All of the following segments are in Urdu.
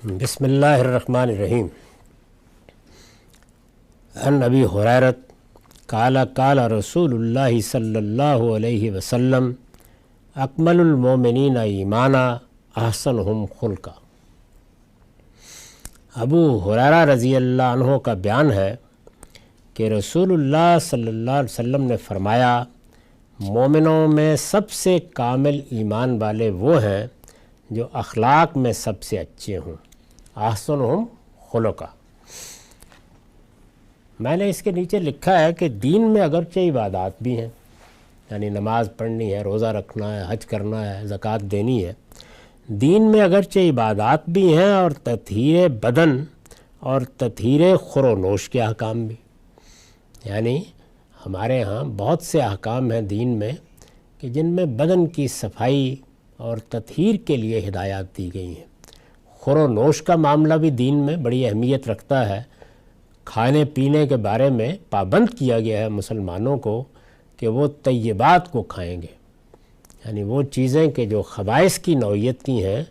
بسم اللہ الرحمن الرحیم۔ عن ابی ہریرۃ قال قال رسول اللہ صلی اللہ علیہ وسلم اکمل المومنین ایمانا احسنہم خلقا۔ ابو ہریرہ رضی اللہ عنہ کا بیان ہے کہ رسول اللہ صلی اللہ علیہ وسلم نے فرمایا، مومنوں میں سب سے کامل ایمان والے وہ ہیں جو اخلاق میں سب سے اچھے ہوں، احسنہم خلقا۔ میں نے اس کے نیچے لکھا ہے کہ دین میں اگرچہ عبادات بھی ہیں، یعنی نماز پڑھنی ہے، روزہ رکھنا ہے، حج کرنا ہے، زکوٰۃ دینی ہے، دین میں اگرچہ عبادات بھی ہیں اور تطہیر بدن اور تطہیر خور و نوش کے احکام بھی، یعنی ہمارے ہاں بہت سے احکام ہیں دین میں کہ جن میں بدن کی صفائی اور تطہیر کے لیے ہدایات دی گئی ہیں۔ خور و نوش کا معاملہ بھی دین میں بڑی اہمیت رکھتا ہے۔ کھانے پینے کے بارے میں پابند کیا گیا ہے مسلمانوں کو کہ وہ طیبات کو کھائیں گے، یعنی وہ چیزیں کہ جو خبائث کی نوعیت کی ہیں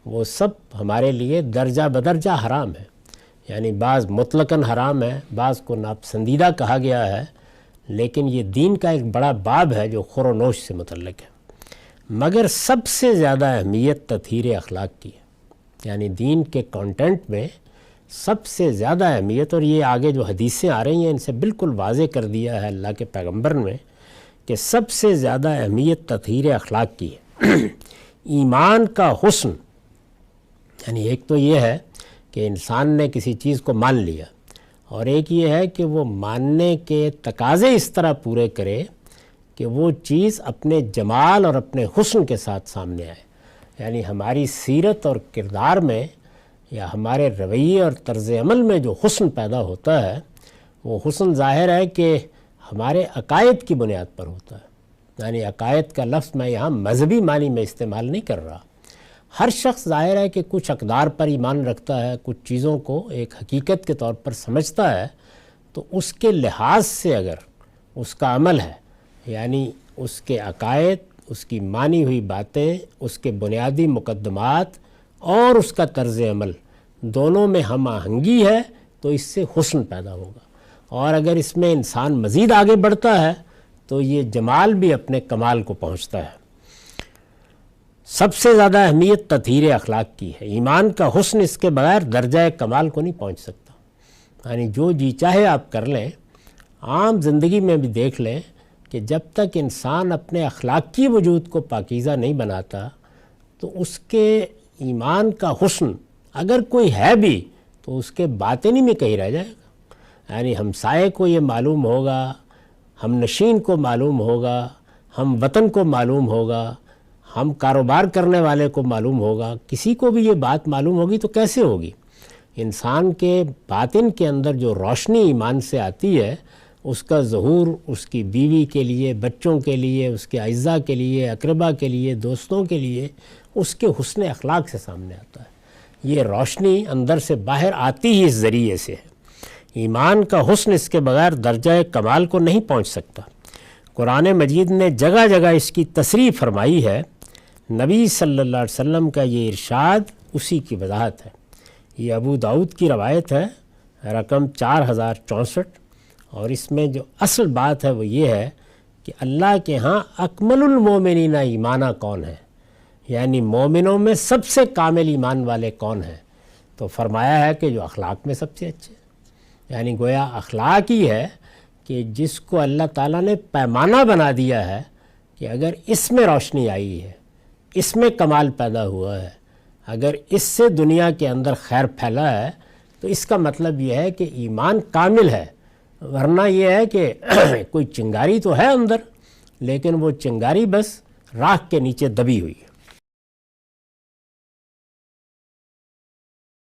وہ سب ہمارے لیے درجہ بدرجہ حرام ہے، یعنی بعض مطلقاً حرام ہے، بعض کو ناپسندیدہ کہا گیا ہے، لیکن یہ دین کا ایک بڑا باب ہے جو خور و نوش سے متعلق ہے۔ مگر سب سے زیادہ اہمیت تطہیر اخلاق کی ہے، یعنی دین کے کانٹینٹ میں سب سے زیادہ اہمیت، اور یہ آگے جو حدیثیں آ رہی ہیں ان سے بالکل واضح کر دیا ہے اللہ کے پیغمبر نے کہ سب سے زیادہ اہمیت تطہیر اخلاق کی ہے۔ ایمان کا حسن، یعنی ایک تو یہ ہے کہ انسان نے کسی چیز کو مان لیا، اور ایک یہ ہے کہ وہ ماننے کے تقاضے اس طرح پورے کرے کہ وہ چیز اپنے جمال اور اپنے حسن کے ساتھ سامنے آئے، یعنی ہماری سیرت اور کردار میں یا ہمارے رویے اور طرز عمل میں جو حسن پیدا ہوتا ہے وہ حسن ظاہر ہے کہ ہمارے عقائد کی بنیاد پر ہوتا ہے، یعنی عقائد کا لفظ میں یہاں مذہبی معنی میں استعمال نہیں کر رہا۔ ہر شخص ظاہر ہے کہ کچھ اقدار پر ایمان رکھتا ہے، کچھ چیزوں کو ایک حقیقت کے طور پر سمجھتا ہے، تو اس کے لحاظ سے اگر اس کا عمل ہے، یعنی اس کے عقائد، اس کی مانی ہوئی باتیں، اس کے بنیادی مقدمات اور اس کا طرز عمل دونوں میں ہم آہنگی ہے تو اس سے حسن پیدا ہوگا، اور اگر اس میں انسان مزید آگے بڑھتا ہے تو یہ جمال بھی اپنے کمال کو پہنچتا ہے۔ سب سے زیادہ اہمیت تطہیر اخلاق کی ہے۔ ایمان کا حسن اس کے بغیر درجہ کمال کو نہیں پہنچ سکتا، یعنی جو جی چاہے آپ کر لیں، عام زندگی میں بھی دیکھ لیں کہ جب تک انسان اپنے اخلاقی وجود کو پاکیزہ نہیں بناتا تو اس کے ایمان کا حسن اگر کوئی ہے بھی تو اس کے باطنی میں کہیں رہ جائے گا، یعنی ہمسائے کو یہ معلوم ہوگا، ہم نشین کو معلوم ہوگا، ہم وطن کو معلوم ہوگا، ہم کاروبار کرنے والے کو معلوم ہوگا، کسی کو بھی یہ بات معلوم ہوگی تو کیسے ہوگی؟ انسان کے باطن کے اندر جو روشنی ایمان سے آتی ہے اس کا ظہور اس کی بیوی کے لیے، بچوں کے لیے، اس کے اعزاء کے لیے، اقربا کے لیے، دوستوں کے لیے اس کے حسن اخلاق سے سامنے آتا ہے۔ یہ روشنی اندر سے باہر آتی ہی اس ذریعے سے ہے۔ ایمان کا حسن اس کے بغیر درجہ کمال کو نہیں پہنچ سکتا۔ قرآن مجید نے جگہ جگہ اس کی تصریح فرمائی ہے۔ نبی صلی اللہ علیہ وسلم کا یہ ارشاد اسی کی وضاحت ہے۔ یہ ابو داؤد کی روایت ہے، رقم 4064، اور اس میں جو اصل بات ہے وہ یہ ہے کہ اللہ کے ہاں اکمل المومنین ایمانا کون ہے، یعنی مومنوں میں سب سے کامل ایمان والے کون ہیں، تو فرمایا ہے کہ جو اخلاق میں سب سے اچھے، یعنی گویا اخلاق ہی ہے کہ جس کو اللہ تعالیٰ نے پیمانہ بنا دیا ہے کہ اگر اس میں روشنی آئی ہے، اس میں کمال پیدا ہوا ہے، اگر اس سے دنیا کے اندر خیر پھیلا ہے تو اس کا مطلب یہ ہے کہ ایمان کامل ہے، ورنہ یہ ہے کہ کوئی چنگاری تو ہے اندر لیکن وہ چنگاری بس راکھ کے نیچے دبی ہوئی ہے۔